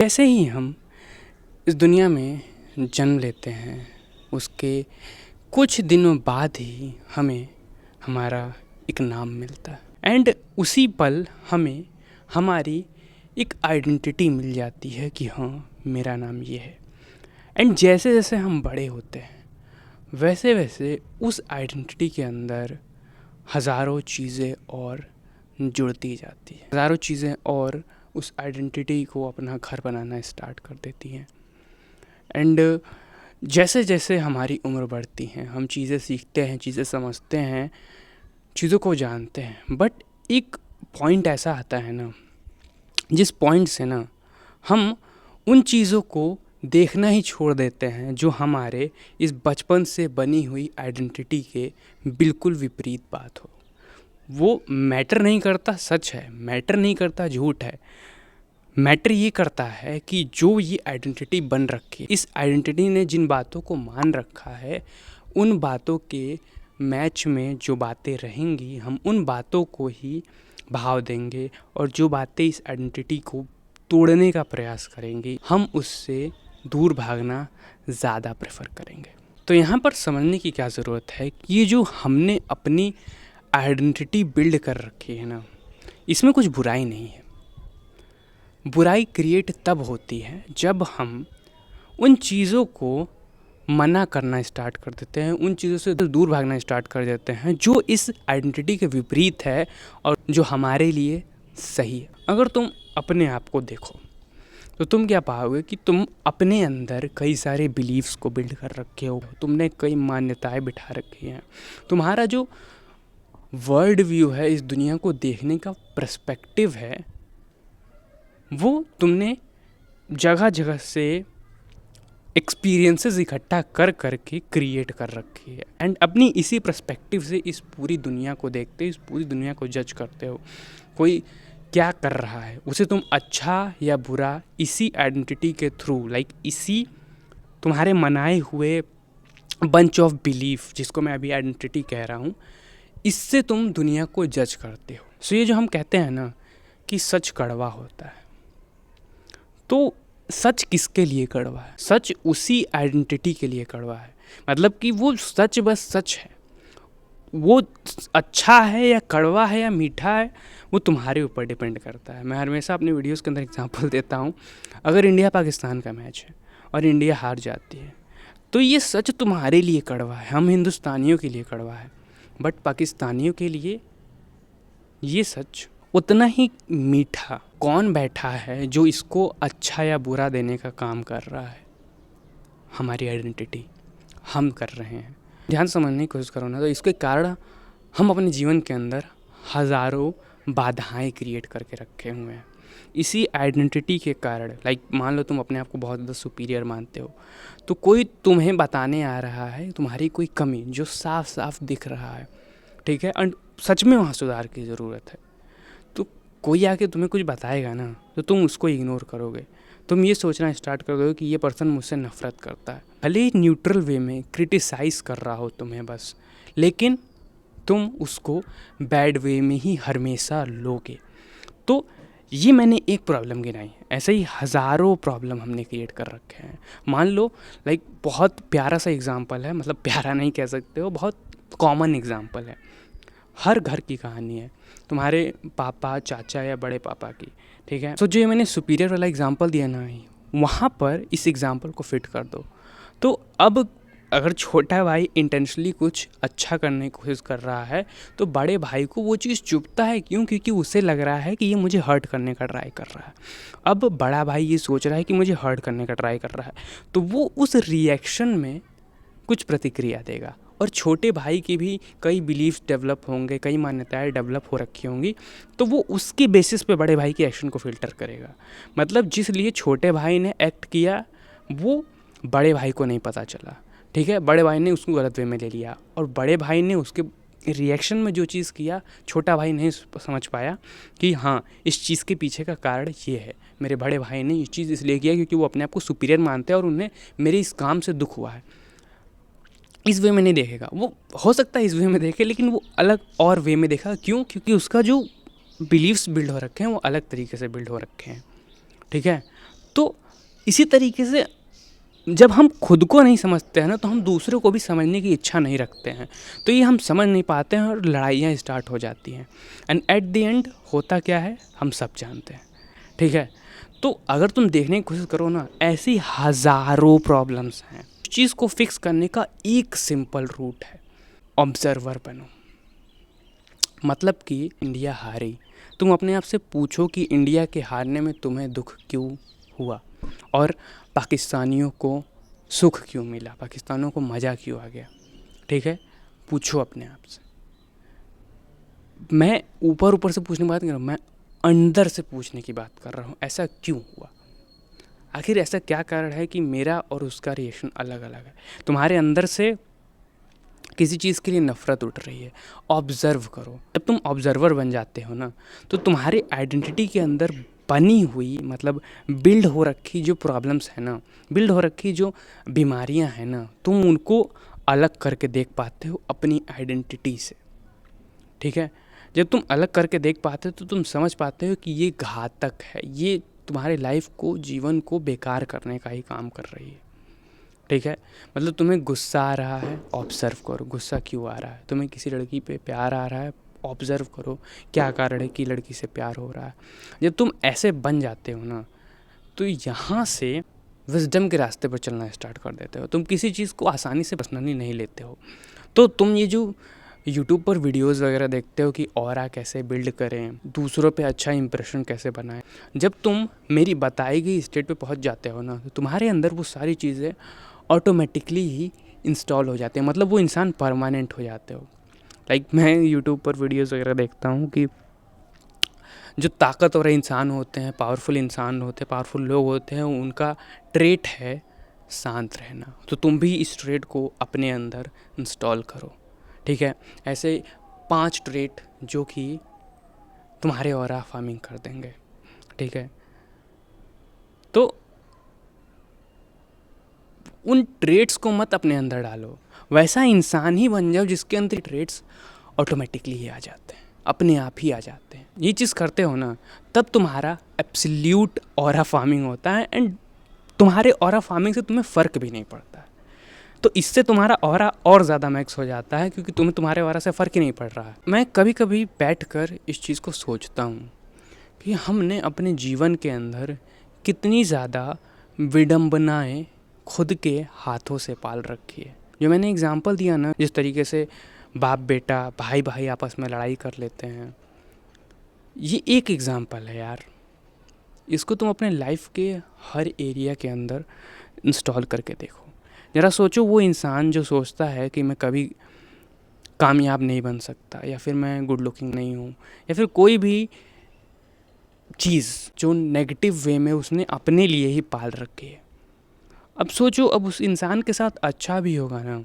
जैसे ही हम इस दुनिया में जन्म लेते हैं, उसके कुछ दिनों बाद ही हमें हमारा एक नाम मिलता है एंड उसी पल हमें हमारी एक आइडेंटिटी मिल जाती है कि हाँ, मेरा नाम ये है। एंड जैसे जैसे हम बड़े होते हैं वैसे वैसे उस आइडेंटिटी के अंदर हज़ारों चीज़ें और जुड़ती जाती है, हज़ारों चीज़ें और उस आइडेंटिटी को अपना घर बनाना स्टार्ट कर देती हैं। एंड जैसे जैसे हमारी उम्र बढ़ती है, हम चीज़ें सीखते हैं, चीज़ें समझते हैं, चीज़ों को जानते हैं, बट एक पॉइंट ऐसा आता है ना, जिस पॉइंट से ना हम उन चीज़ों को देखना ही छोड़ देते हैं जो हमारे इस बचपन से बनी हुई आइडेंटिटी के बिल्कुल विपरीत बात हो। वो मैटर नहीं करता सच है, मैटर नहीं करता झूठ है, मैटर ये करता है कि जो ये आइडेंटिटी बन रखी है, इस आइडेंटिटी ने जिन बातों को मान रखा है, उन बातों के मैच में जो बातें रहेंगी, हम उन बातों को ही भाव देंगे और जो बातें इस आइडेंटिटी को तोड़ने का प्रयास करेंगी, हम उससे दूर भागना ज़्यादा प्रेफर करेंगे। तो यहाँ पर समझने की क्या ज़रूरत है कि ये जो हमने अपनी आइडेंटिटी बिल्ड कर रखी है ना, इसमें कुछ बुराई नहीं है। बुराई क्रिएट तब होती है जब हम उन चीज़ों को मना करना स्टार्ट कर देते हैं, उन चीज़ों से दूर भागना स्टार्ट कर देते हैं जो इस आइडेंटिटी के विपरीत है और जो हमारे लिए सही है। अगर तुम अपने आप को देखो तो तुम क्या पाओगे कि तुम अपने अंदर कई सारे बिलीव्स को बिल्ड कर रखे हो, तुमने कई मान्यताएं बिठा रखी हैं, तुम्हारा जो वर्ल्ड व्यू है, इस दुनिया को देखने का पर्सपेक्टिव है, वो तुमने जगह जगह से एक्सपीरियंसेस इकट्ठा कर करके क्रिएट कर रखी है। एंड अपनी इसी पर्सपेक्टिव से इस पूरी दुनिया को देखते, इस पूरी दुनिया को जज करते हो। कोई क्या कर रहा है उसे तुम अच्छा या बुरा इसी आइडेंटिटी के थ्रू, इसी तुम्हारे मनाए हुए बंच ऑफ बिलीफ, जिसको मैं अभी आइडेंटिटी कह रहा हूँ, इससे तुम दुनिया को जज करते हो। सो ये जो हम कहते हैं ना कि सच कड़वा होता है, तो सच किसके लिए कड़वा है? सच उसी आइडेंटिटी के लिए कड़वा है। मतलब कि वो सच बस सच है, वो अच्छा है या कड़वा है या मीठा है, वो तुम्हारे ऊपर डिपेंड करता है। मैं हमेशा अपने वीडियोस के अंदर एग्जांपल देता हूँ, अगर इंडिया पाकिस्तान का मैच है और इंडिया हार जाती है तो ये सच तुम्हारे लिए कड़वा है, हम हिंदुस्तानियों के लिए कड़वा है, बट पाकिस्तानियों के लिए ये सच उतना ही मीठा। कौन बैठा है जो इसको अच्छा या बुरा देने का काम कर रहा है? हमारी आइडेंटिटी, हम कर रहे हैं। ध्यान समझने की कोशिश करो ना, तो इसके कारण हम अपने जीवन के अंदर हज़ारों बाधाएं क्रिएट करके रखे हुए हैं इसी आइडेंटिटी के कारण। मान लो तुम अपने आप को बहुत ज़्यादा सुपीरियर मानते हो, तो कोई तुम्हें बताने आ रहा है तुम्हारी कोई कमी जो साफ साफ दिख रहा है, ठीक है, और सच में वहाँ सुधार की ज़रूरत है, तो कोई आके तुम्हें कुछ बताएगा ना तो तुम उसको इग्नोर करोगे। तुम ये सोचना स्टार्ट कर दोगे कि ये पर्सन मुझसे नफ़रत करता है, भले ही न्यूट्रल वे में क्रिटिसाइज़ कर रहा हो तुम्हें बस, लेकिन तुम उसको बैड वे में ही हमेशा लोगे। तो ये मैंने एक प्रॉब्लम गिनाई है, ऐसे ही हज़ारों प्रॉब्लम हमने क्रिएट कर रखे हैं। मान लो बहुत प्यारा सा एग्जांपल है, मतलब प्यारा नहीं कह सकते हो, बहुत कॉमन एग्जांपल है, हर घर की कहानी है, तुम्हारे पापा, चाचा या बड़े पापा की, ठीक है। तो जो मैंने सुपीरियर वाला एग्जांपल दिया ना, वहाँ पर इस एग्जांपल को फिट कर दो। तो अब अगर छोटा भाई इंटेंशनली कुछ अच्छा करने की कोशिश कर रहा है तो बड़े भाई को वो चीज़ चुभता है, क्यों? क्योंकि उसे लग रहा है कि ये मुझे हर्ट करने का ट्राई कर रहा है। अब बड़ा भाई ये सोच रहा है कि मुझे हर्ट करने का ट्राई कर रहा है, तो वो उस रिएक्शन में कुछ प्रतिक्रिया देगा। और छोटे भाई की भी कई बिलीव्स डेवलप होंगे, कई मान्यताएं डेवलप हो रखी होंगी, तो वो उसके बेसिस पे बड़े भाई के एक्शन को फिल्टर करेगा। मतलब जिस लिए छोटे भाई ने एक्ट किया वो बड़े भाई को नहीं पता चला, ठीक है, बड़े भाई ने उसको गलत वे में ले लिया, और बड़े भाई ने उसके रिएक्शन में जो चीज़ किया छोटा भाई नहीं समझ पाया कि हाँ, इस चीज़ के पीछे का कारण ये है, मेरे बड़े भाई ने ये चीज़ इसलिए किया क्योंकि वो अपने आप को सुपीरियर मानते हैं और उन्हें मेरे इस काम से दुख हुआ है। इस वे में नहीं देखेगा, वो हो सकता है इस वे में देखे, लेकिन वो अलग और वे में देखा। क्यों? क्योंकि उसका जो बिलीव्स बिल्ड हो रखे हैं वो अलग तरीके से बिल्ड हो रखे हैं, ठीक है। तो इसी तरीके से जब हम खुद को नहीं समझते हैं ना, तो हम दूसरों को भी समझने की इच्छा नहीं रखते हैं, तो ये हम समझ नहीं पाते हैं और लड़ाइयाँ स्टार्ट हो जाती हैं। एंड एट द एंड होता क्या है, हम सब जानते हैं, ठीक है। तो अगर तुम देखने की कोशिश करो ना, ऐसी हज़ारों प्रॉब्लम्स हैं। चीज़ को फिक्स करने का एक सिंपल रूट है, ऑब्जर्वर बनो। मतलब कि इंडिया हारी, तुम अपने आप से पूछो कि इंडिया के हारने में तुम्हें दुख क्यों हुआ और पाकिस्तानियों को सुख क्यों मिला, पाकिस्तानियों को मज़ा क्यों आ गया, ठीक है। पूछो अपने आप से। मैं ऊपर ऊपर से पूछने की बात नहीं कर रहा हूँ, मैं अंदर से पूछने की बात कर रहा हूँ, ऐसा क्यों हुआ, आखिर ऐसा क्या कारण है कि मेरा और उसका रिएक्शन अलग अलग है। तुम्हारे अंदर से किसी चीज़ के लिए नफ़रत उठ रही है, ऑब्ज़र्व करो। जब तुम ऑब्ज़र्वर बन जाते हो ना, तो तुम्हारी आइडेंटिटी के अंदर बनी हुई, मतलब बिल्ड हो रखी जो प्रॉब्लम्स है ना, बिल्ड हो रखी जो बीमारियां हैं ना, तुम उनको अलग करके देख पाते हो अपनी आइडेंटिटी से, ठीक है। जब तुम अलग करके देख पाते हो तो तुम समझ पाते हो कि ये घातक है, ये तुम्हारे लाइफ को, जीवन को बेकार करने का ही काम कर रही है, ठीक है। मतलब तुम्हें गुस्सा आ रहा है, ऑब्ज़र्व करो गुस्सा क्यों आ रहा है। तुम्हें किसी लड़की पे प्यार आ रहा है, ऑब्ज़र्व करो क्या कारण है कि लड़की से प्यार हो रहा है। जब तुम ऐसे बन जाते हो ना, तो यहाँ से विज़डम के रास्ते पर चलना स्टार्ट कर देते हो। तुम किसी चीज़ को आसानी से पर्सनली नहीं लेते हो। तो तुम ये जो यूट्यूब पर वीडियोज़ वगैरह देखते हो कि ऑरा कैसे बिल्ड करें, दूसरों पे अच्छा इंप्रेशन कैसे बनाएं, जब तुम मेरी बताई गई स्टेट पे पहुंच जाते हो ना, तो तुम्हारे अंदर वो सारी चीज़ें ऑटोमेटिकली ही इंस्टॉल हो जाते हैं। मतलब वो इंसान परमानेंट हो जाते हो। लाइक मैं यूट्यूब पर वीडियोज़ वगैरह देखता हूँ कि जो ताकतवर इंसान होते हैं, पावरफुल इंसान होते हैं, पावरफुल लोग होते हैं, उनका ट्रेट है शांत रहना। तो तुम भी इस ट्रेट को अपने अंदर इंस्टॉल करो, ठीक है। ऐसे 5 ट्रेट जो कि तुम्हारे ऑरा फार्मिंग कर देंगे, ठीक है। तो उन ट्रेट्स को मत अपने अंदर डालो, वैसा इंसान ही बन जाओ जिसके अंदर ट्रेट्स ऑटोमेटिकली ही आ जाते हैं, अपने आप ही आ जाते हैं। ये चीज़ करते हो ना, तब तुम्हारा एब्सोल्यूट ऑरा फार्मिंग होता है। एंड तुम्हारे ऑरा फार्मिंग से तुम्हें फ़र्क भी नहीं पड़ता है। तो इससे तुम्हारा ऑरा और ज़्यादा मैक्स हो जाता है, क्योंकि तुम्हें तुम्हारे ऑरा से फ़र्क ही नहीं पड़ रहा है। मैं कभी कभी बैठ कर इस चीज़ को सोचता हूँ कि हमने अपने जीवन के अंदर कितनी ज़्यादा विडम्बनाएँ खुद के हाथों से पाल रखी है। जो मैंने एग्जांपल दिया ना, जिस तरीके से बाप बेटा, भाई भाई आपस में लड़ाई कर लेते हैं, ये एक एग्जांपल है यार। इसको तुम अपने लाइफ के हर एरिया के अंदर इंस्टॉल करके देखो। ज़रा सोचो, वो इंसान जो सोचता है कि मैं कभी कामयाब नहीं बन सकता, या फिर मैं गुड लुकिंग नहीं हूँ, या फिर कोई भी चीज़ जो नेगेटिव वे में उसने अपने लिए ही पाल रखी है। अब सोचो, अब उस इंसान के साथ अच्छा भी होगा ना,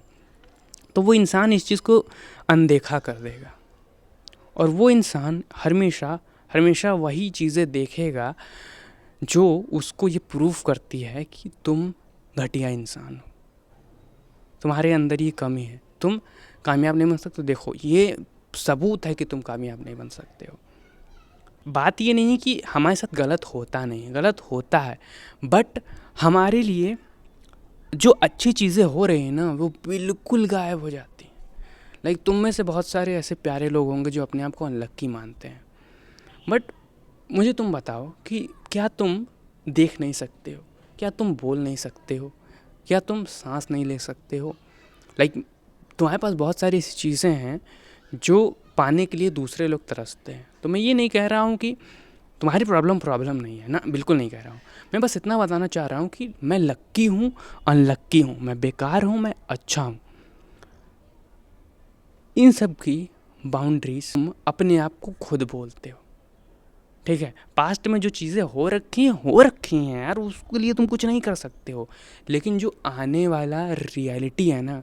तो वो इंसान इस चीज़ को अनदेखा कर देगा, और वो इंसान हमेशा हमेशा वही चीज़ें देखेगा जो उसको ये प्रूफ करती है कि तुम घटिया इंसान हो, तुम्हारे अंदर ये कमी है, तुम कामयाब नहीं बन सकते। देखो, ये सबूत है कि तुम कामयाब नहीं बन सकते हो। बात ये नहीं है कि हमारे साथ गलत होता नहीं है, गलत होता है, बट हमारे लिए जो अच्छी चीज़ें हो रही हैं ना, वो बिल्कुल गायब हो जाती हैं। लाइक तुम में से बहुत सारे ऐसे प्यारे लोग होंगे जो अपने आप को अनलक्की मानते हैं, बट मुझे तुम बताओ कि क्या तुम देख नहीं सकते हो, क्या तुम बोल नहीं सकते हो, क्या तुम सांस नहीं ले सकते हो। लाइक तुम्हारे पास बहुत सारी ऐसी चीज़ें हैं जो पाने के लिए दूसरे लोग तरसते हैं। तो मैं ये नहीं कह रहा हूँ कि तुम्हारी प्रॉब्लम नहीं है ना, बिल्कुल नहीं कह रहा हूँ। मैं बस इतना बताना चाह रहा हूँ कि मैं लक्की हूँ, अनलक्की हूँ, मैं बेकार हूँ, मैं अच्छा हूँ। इन सब की बाउंड्रीज तुम अपने आप को खुद बोलते हो, ठीक है। पास्ट में जो चीज़ें हो रखी हैं यार, उसके लिए तुम कुछ नहीं कर सकते हो। लेकिन जो आने वाला रियलिटी है ना,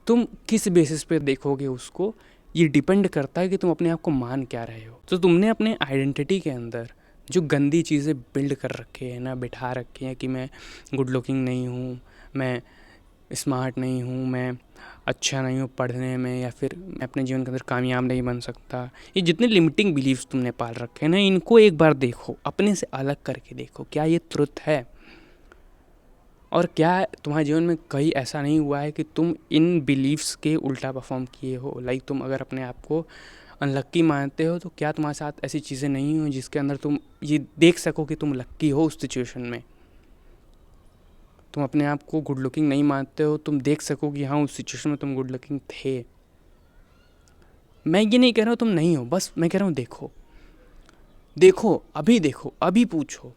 तुम किस बेसिस पे देखोगे उसको, ये डिपेंड करता है कि तुम अपने आप को मान क्या रहे हो। तो तुमने अपने आइडेंटिटी के अंदर जो गंदी चीज़ें बिल्ड कर रखे हैं ना, बिठा रखी हैं कि मैं गुड लुकिंग नहीं हूँ, मैं स्मार्ट नहीं हूँ, मैं अच्छा नहीं हूँ पढ़ने में, या फिर मैं अपने जीवन के अंदर कामयाब नहीं बन सकता, ये जितने लिमिटिंग बिलीव्स तुमने पाल रखे हैं ना, इनको एक बार देखो, अपने से अलग करके देखो, क्या ये ट्रुथ है। और क्या तुम्हारे जीवन में कहीं ऐसा नहीं हुआ है कि तुम इन बिलीव्स के उल्टा परफॉर्म किए हो? लाइक तुम अगर अपने आप को अनलक्की मानते हो तो क्या तुम्हारे साथ ऐसी चीज़ें नहीं हुई जिसके अंदर तुम ये देख सको कि तुम लक्की हो उस सिचुएशन में? तुम अपने आप को गुड लुकिंग नहीं मानते हो, तुम देख सको कि हाँ उस सिचुएशन में तुम गुड लुकिंग थे। मैं ये नहीं कह रहा हूँ तुम नहीं हो, बस मैं कह रहा हूँ देखो, देखो अभी पूछो।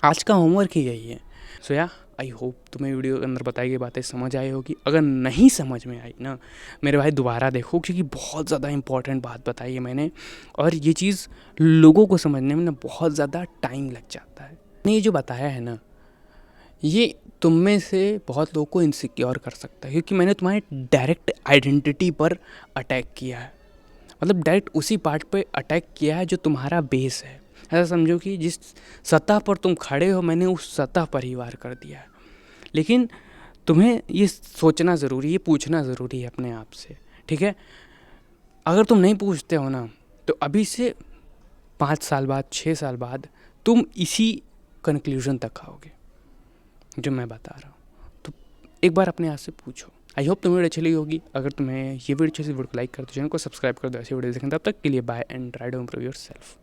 आज का होमवर्क ही यही है। सो या आई होप तुम्हें वीडियो के अंदर बताई गई बातें समझ आई होगी। अगर नहीं समझ में आई ना मेरे भाई दोबारा देखो, क्योंकि बहुत ज़्यादा इंपॉर्टेंट बात बताई है मैंने, और ये चीज़ लोगों को समझने में ना बहुत ज़्यादा टाइम लग जाता है। मैंने ये जो बताया है ना, ये तुम में से बहुत लोगों को इनसिक्योर कर सकता है, क्योंकि मैंने तुम्हारे डायरेक्ट आइडेंटिटी पर अटैक किया है। मतलब डायरेक्ट उसी पार्ट पे अटैक किया है जो तुम्हारा बेस है। ऐसा समझो कि जिस सतह पर तुम खड़े हो मैंने उस सतह पर ही वार कर दिया है। लेकिन तुम्हें ये सोचना ज़रूरी है, ये पूछना ज़रूरी है अपने आप से, ठीक है? अगर तुम नहीं पूछते हो ना तो अभी से 5 साल बाद 6 साल बाद तुम इसी कंक्लूजन तक आओगे जो मैं बता रहा हूँ। तो एक बार अपने आप से पूछो। आई होप तुम्हें वीडियो अच्छी लगी होगी। अगर तुम्हें ये वीडियो अच्छी वीडियो को लाइक कर दो, चैनल को सब्सक्राइब कर दो ऐसी वीडियो देखने। तब तक के लिए bye and try to improve your self.